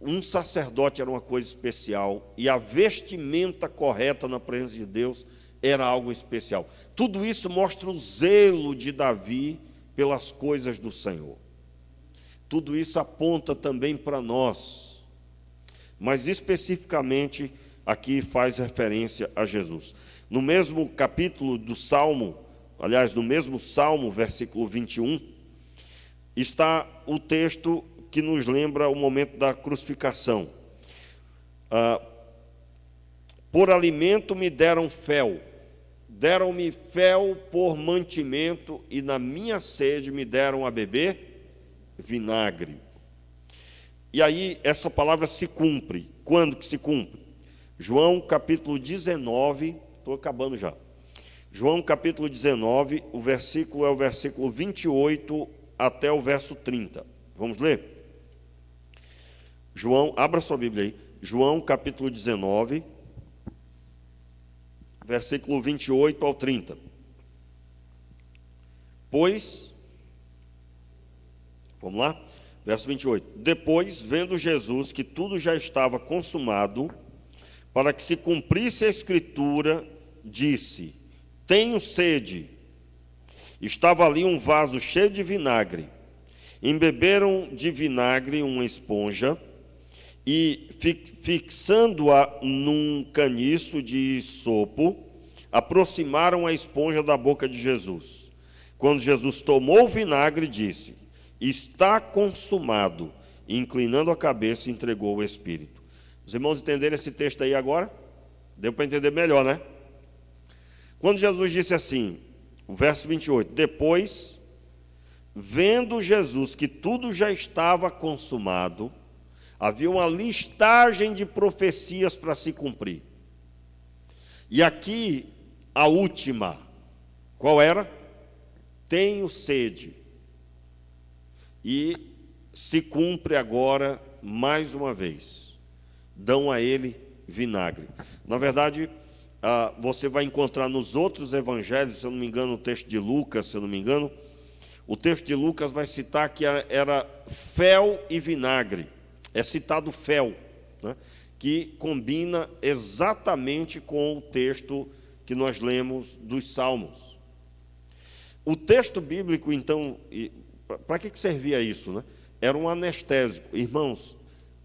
um sacerdote era uma coisa especial e a vestimenta correta na presença de Deus era algo especial. Tudo isso mostra o zelo de Davi pelas coisas do Senhor. Tudo isso aponta também para nós, mas especificamente aqui faz referência a Jesus. No mesmo capítulo do Salmo, aliás, no mesmo Salmo, versículo 21, está o texto que nos lembra o momento da crucificação. Por alimento me deram fel, deram-me fel por mantimento, e na minha sede me deram a beber vinagre. E aí essa palavra se cumpre. Quando que se cumpre? João capítulo 19, estou acabando já. João capítulo 19, o versículo é o versículo 28 até o verso 30. Vamos ler? João, abra sua Bíblia aí. João capítulo 19, versículo 28 ao 30. Pois, vamos lá? Verso 28. Depois, vendo Jesus que tudo já estava consumado, para que se cumprisse a Escritura, disse: tenho sede. Estava ali um vaso cheio de vinagre. Embeberam de vinagre uma esponja e, fixando-a num caniço de sopo, aproximaram a esponja da boca de Jesus. Quando Jesus tomou o vinagre, disse: está consumado. E, inclinando a cabeça, entregou o Espírito. Os irmãos entenderam esse texto aí agora? Deu para entender melhor, né? Quando Jesus disse assim, o verso 28, depois, vendo Jesus que tudo já estava consumado, havia uma listagem de profecias para se cumprir. E aqui, a última, qual era? Tenho sede. E se cumpre agora mais uma vez. Dão a ele vinagre. Na verdade, você vai encontrar nos outros evangelhos, se eu não me engano, o texto de Lucas, se eu não me engano, o texto de Lucas vai citar que era fel e vinagre. É citado fel, né, que combina exatamente com o texto que nós lemos dos Salmos. O texto bíblico, então, para que servia isso, né? Era um anestésico. Irmãos,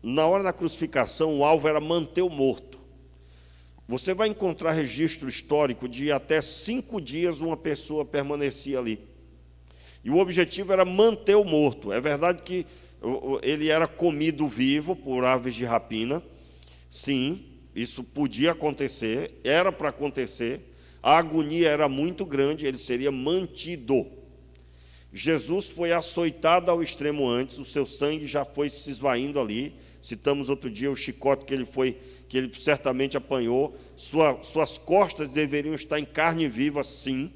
na hora da crucificação, o alvo era manter o morto. Você vai encontrar registro histórico de até 5 dias uma pessoa permanecia ali. E o objetivo era manter o morto. É verdade que ele era comido vivo por aves de rapina. Sim, isso podia acontecer, era para acontecer. A agonia era muito grande, ele seria mantido. Jesus foi açoitado ao extremo antes, o seu sangue já foi se esvaindo ali. Citamos outro dia o chicote que ele certamente apanhou. Suas costas deveriam estar em carne viva, sim.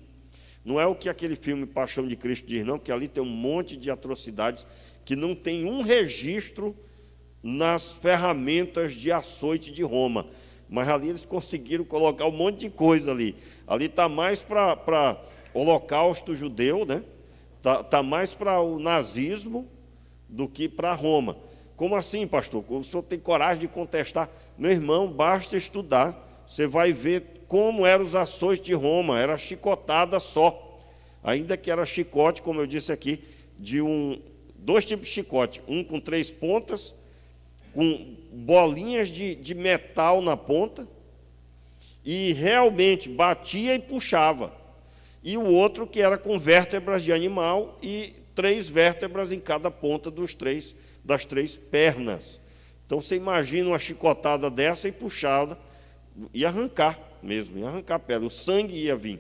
Não é o que aquele filme Paixão de Cristo diz, não, porque ali tem um monte de atrocidades que não tem um registro nas ferramentas de açoite de Roma. Mas ali eles conseguiram colocar um monte de coisa ali. Ali está mais para holocausto judeu, né? Tá mais para o nazismo do que para Roma. Como assim, pastor? O senhor tem coragem de contestar? Meu irmão, basta estudar. Você vai ver como eram os açoites de Roma. Era chicotada só. Ainda que era chicote, como eu disse aqui, de dois tipos de chicote. Um com 3 pontas, com bolinhas de metal na ponta, e realmente batia e puxava. E o outro que era com vértebras de animal e 3 vértebras em cada ponta das 3 pernas. Então você imagina uma chicotada dessa e puxada, ia arrancar mesmo, ia arrancar a pele, o sangue ia vir.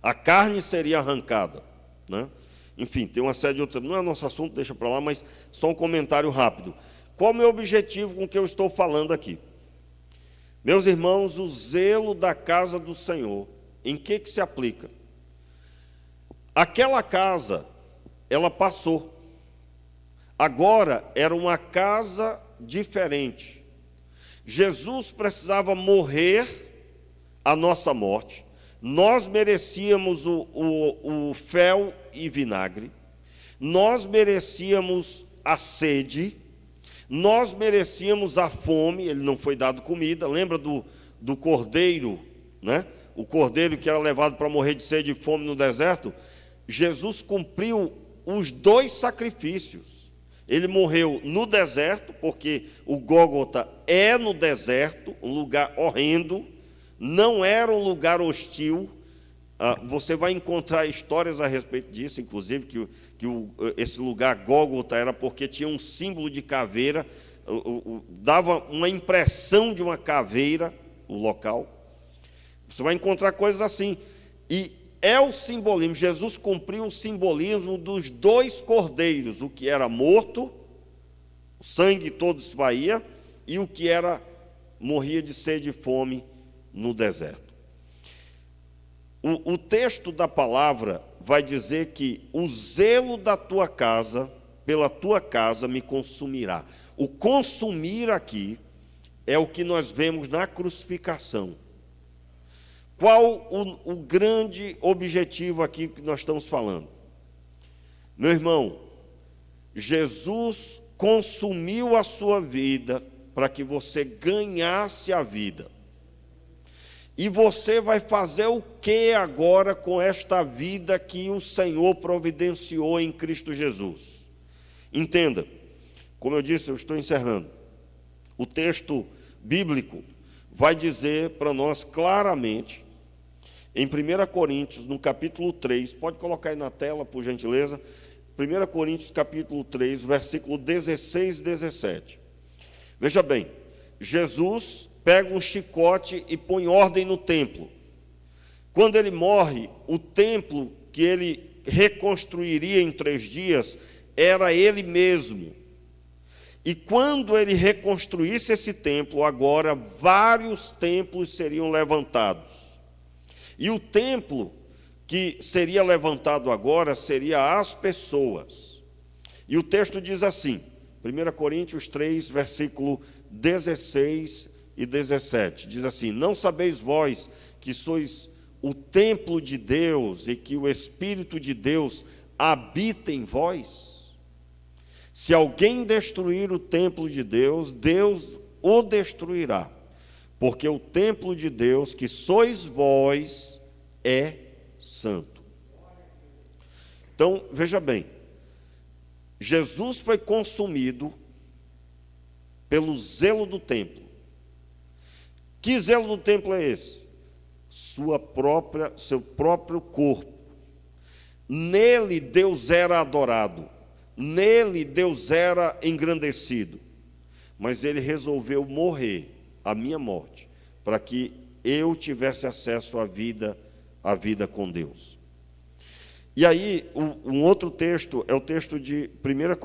A carne seria arrancada, né? Enfim, tem uma série de outras, não é nosso assunto, deixa para lá, mas só um comentário rápido. Qual o meu objetivo com o que eu estou falando aqui? Meus irmãos, o zelo da casa do Senhor, em que se aplica? Aquela casa, ela passou. Agora era uma casa diferente. Jesus precisava morrer a nossa morte, nós merecíamos o fel e vinagre, nós merecíamos a sede, nós merecíamos a fome, ele não foi dado comida. Lembra do cordeiro, né? O cordeiro que era levado para morrer de sede e fome no deserto? Jesus cumpriu os dois sacrifícios. Ele morreu no deserto, porque o Gólgota é no deserto, um lugar horrendo, não era um lugar hostil. Você vai encontrar histórias a respeito disso, inclusive esse lugar Gólgota era porque tinha um símbolo de caveira, dava uma impressão de uma caveira, o local. Você vai encontrar coisas assim. E é o simbolismo, Jesus cumpriu o simbolismo dos dois cordeiros, o que era morto, o sangue todo esvaía, e o que morria de sede e fome no deserto. O texto da palavra vai dizer que o zelo da tua casa, pela tua casa, me consumirá. O consumir aqui é o que nós vemos na crucificação. Qual o grande objetivo aqui que nós estamos falando? Meu irmão, Jesus consumiu a sua vida para que você ganhasse a vida. E você vai fazer o que agora com esta vida que o Senhor providenciou em Cristo Jesus? Entenda, como eu disse, eu estou encerrando. O texto bíblico vai dizer para nós claramente, em 1 Coríntios, no capítulo 3, pode colocar aí na tela, por gentileza, 1 Coríntios, capítulo 3, versículo 16 e 17. Veja bem, Jesus pega um chicote e põe ordem no templo. Quando ele morre, o templo que ele reconstruiria em 3 dias era ele mesmo. E quando ele reconstruísse esse templo, agora vários templos seriam levantados. E o templo que seria levantado agora seria as pessoas. E o texto diz assim, 1 Coríntios 3, versículo 16 e 17, diz assim: não sabeis vós que sois o templo de Deus e que o Espírito de Deus habita em vós? Se alguém destruir o templo de Deus, Deus o destruirá, porque o templo de Deus, que sois vós, é santo. Então, veja bem, Jesus foi consumido pelo zelo do templo. Que zelo do templo é esse? Seu próprio corpo. Nele Deus era adorado, nele Deus era engrandecido, mas ele resolveu morrer, a minha morte, para que eu tivesse acesso à vida com Deus. E aí, um outro texto é o texto de 2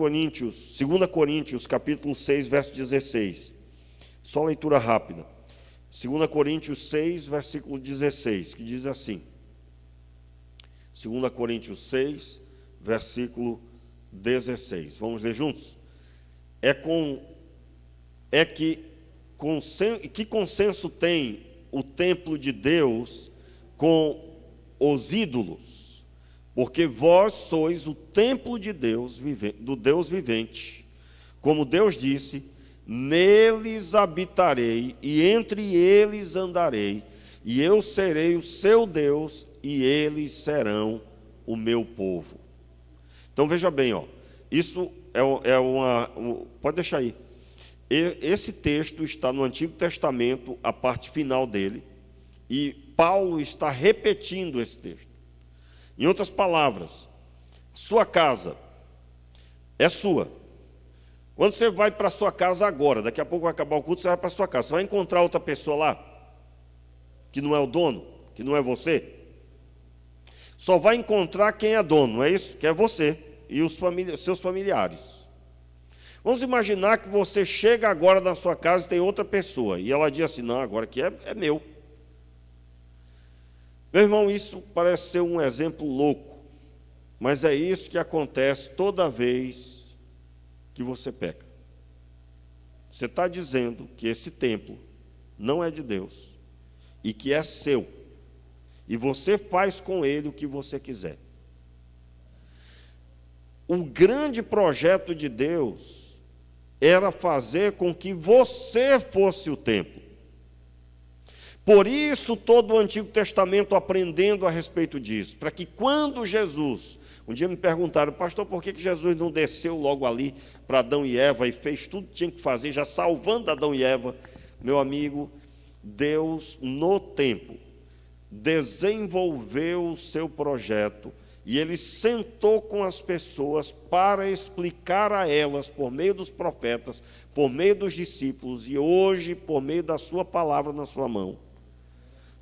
Coríntios, capítulo 6, verso 16. Só leitura rápida. 2 Coríntios 6, versículo 16, que diz assim. 2 Coríntios 6, versículo 16. Vamos ler juntos? Que consenso tem o templo de Deus com os ídolos? Porque vós sois o templo de Deus, do Deus vivente. Como Deus disse: neles habitarei e entre eles andarei, e eu serei o seu Deus e eles serão o meu povo. Então veja bem, isso pode deixar aí. Esse texto está no Antigo Testamento, a parte final dele, e Paulo está repetindo esse texto. Em outras palavras, sua casa é sua. Quando você vai para a sua casa agora, daqui a pouco vai acabar o culto, você vai para a sua casa. Você vai encontrar outra pessoa lá, que não é o dono, que não é você. Só vai encontrar quem é dono, não é isso? Que é você e os seus familiares. Vamos imaginar que você chega agora na sua casa e tem outra pessoa, e ela diz assim: não, agora aqui é meu. Meu irmão, isso parece ser um exemplo louco, mas é isso que acontece toda vez que você peca. Você está dizendo que esse templo não é de Deus e que é seu, E você faz com ele o que você quiser. O grande projeto de Deus era fazer com que você fosse o templo. Por isso, todo o Antigo Testamento aprendendo a respeito disso, para que quando Jesus... Um dia me perguntaram, pastor, por que Jesus não desceu logo ali para Adão e Eva e fez tudo que tinha que fazer, já salvando Adão e Eva? Meu amigo, Deus, no tempo, desenvolveu o seu projeto e ele sentou com as pessoas para explicar a elas, por meio dos profetas, por meio dos discípulos e hoje, por meio da sua palavra na sua mão,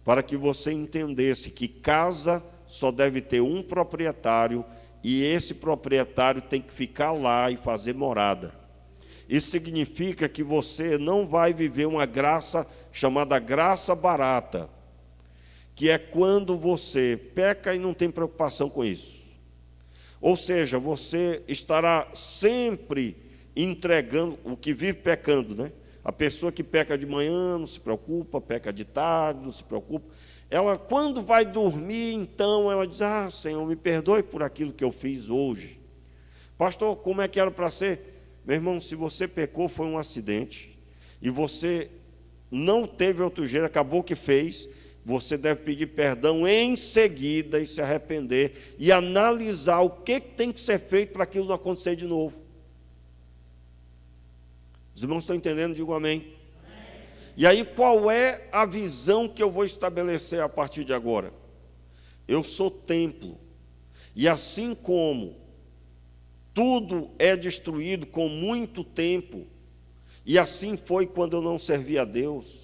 para que você entendesse que casa só deve ter um proprietário e esse proprietário tem que ficar lá e fazer morada. Isso significa que você não vai viver uma graça chamada graça barata, que é quando você peca e não tem preocupação com isso. Ou seja, você estará sempre entregando o que vive pecando, né? A pessoa que peca de manhã não se preocupa, peca de tarde não se preocupa. Ela, quando vai dormir, então, ela diz, Senhor, me perdoe por aquilo que eu fiz hoje. Pastor, como é que era para ser? Meu irmão, se você pecou, foi um acidente, e você não teve outro jeito, acabou que fez, você deve pedir perdão em seguida e se arrepender, e analisar o que tem que ser feito para aquilo não acontecer de novo. Os irmãos estão entendendo? Digo amém. E aí, qual é a visão que eu vou estabelecer a partir de agora? Eu sou templo, e assim como tudo é destruído com muito tempo, e assim foi quando eu não servi a Deus,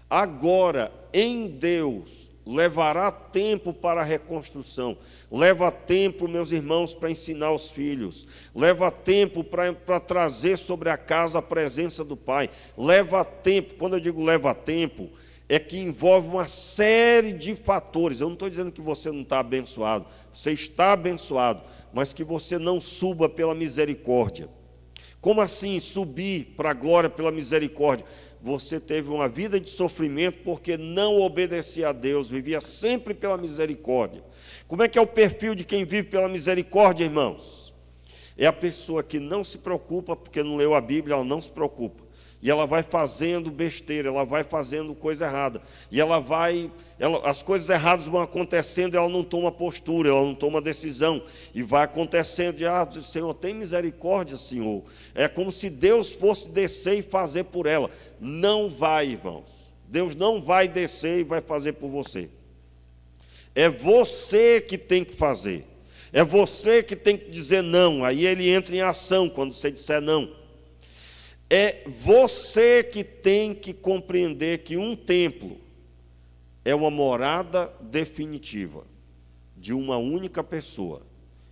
agora, em Deus, levará tempo para a reconstrução, leva tempo, meus irmãos, para ensinar os filhos, leva tempo para trazer sobre a casa a presença do Pai, leva tempo, quando eu digo leva tempo, é que envolve uma série de fatores. Eu não estou dizendo que você não está abençoado, você está abençoado, mas que você não suba pela misericórdia. Como assim subir para a glória pela misericórdia? Você teve uma vida de sofrimento porque não obedecia a Deus, vivia sempre pela misericórdia. Como é que é o perfil de quem vive pela misericórdia, irmãos? É a pessoa que não se preocupa, porque não leu a Bíblia, ela não se preocupa. E ela vai fazendo besteira, ela vai fazendo coisa errada. E as coisas erradas vão acontecendo e ela não toma postura, ela não toma decisão. E vai acontecendo, e Senhor, tem misericórdia, Senhor. É como se Deus fosse descer e fazer por ela. Não vai, irmãos. Deus não vai descer e vai fazer por você. É você que tem que fazer. É você que tem que dizer não. Aí ele entra em ação quando você disser não. É você que tem que compreender que um templo é uma morada definitiva de uma única pessoa.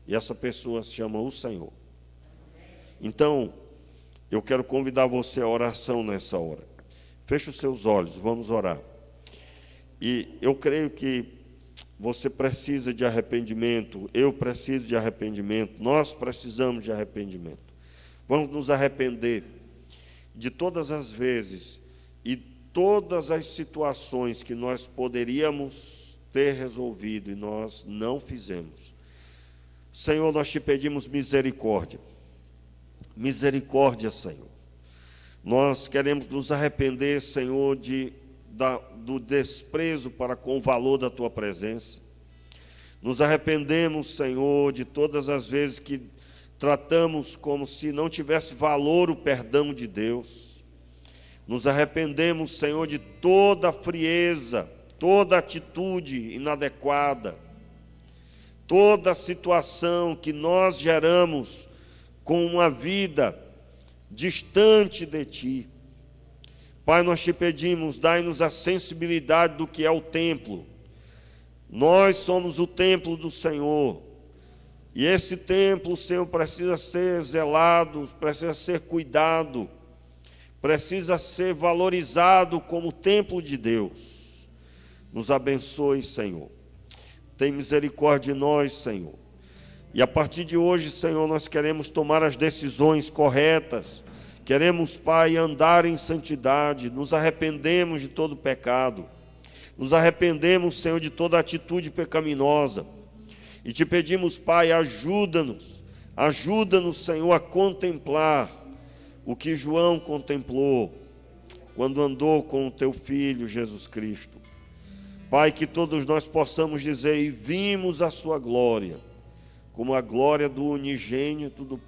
E essa pessoa se chama o Senhor. Então, eu quero convidar você à oração nessa hora. Feche os seus olhos, vamos orar. E eu creio que você precisa de arrependimento, eu preciso de arrependimento, nós precisamos de arrependimento. Vamos nos arrepender de todas as vezes e todas as situações que nós poderíamos ter resolvido e nós não fizemos. Senhor, nós te pedimos misericórdia. Misericórdia, Senhor. Nós queremos nos arrepender, Senhor, do desprezo para com o valor da Tua presença. Nos arrependemos, Senhor, de todas as vezes que tratamos como se não tivesse valor o perdão de Deus. Nos arrependemos, Senhor, de toda a frieza, toda atitude inadequada, toda a situação que nós geramos com uma vida distante de Ti. Pai, nós te pedimos, dai-nos a sensibilidade do que é o templo. Nós somos o templo do Senhor. E esse templo, Senhor, precisa ser zelado, precisa ser cuidado, precisa ser valorizado como templo de Deus. Nos abençoe, Senhor. Tem misericórdia de nós, Senhor. E a partir de hoje, Senhor, nós queremos tomar as decisões corretas. Queremos, Pai, andar em santidade. Nos arrependemos de todo pecado. Nos arrependemos, Senhor, de toda atitude pecaminosa. E te pedimos, Pai, ajuda-nos. Ajuda-nos, Senhor, a contemplar o que João contemplou quando andou com o teu Filho, Jesus Cristo. Pai, que todos nós possamos dizer: e vimos a sua glória, como a glória do unigênito do Pai.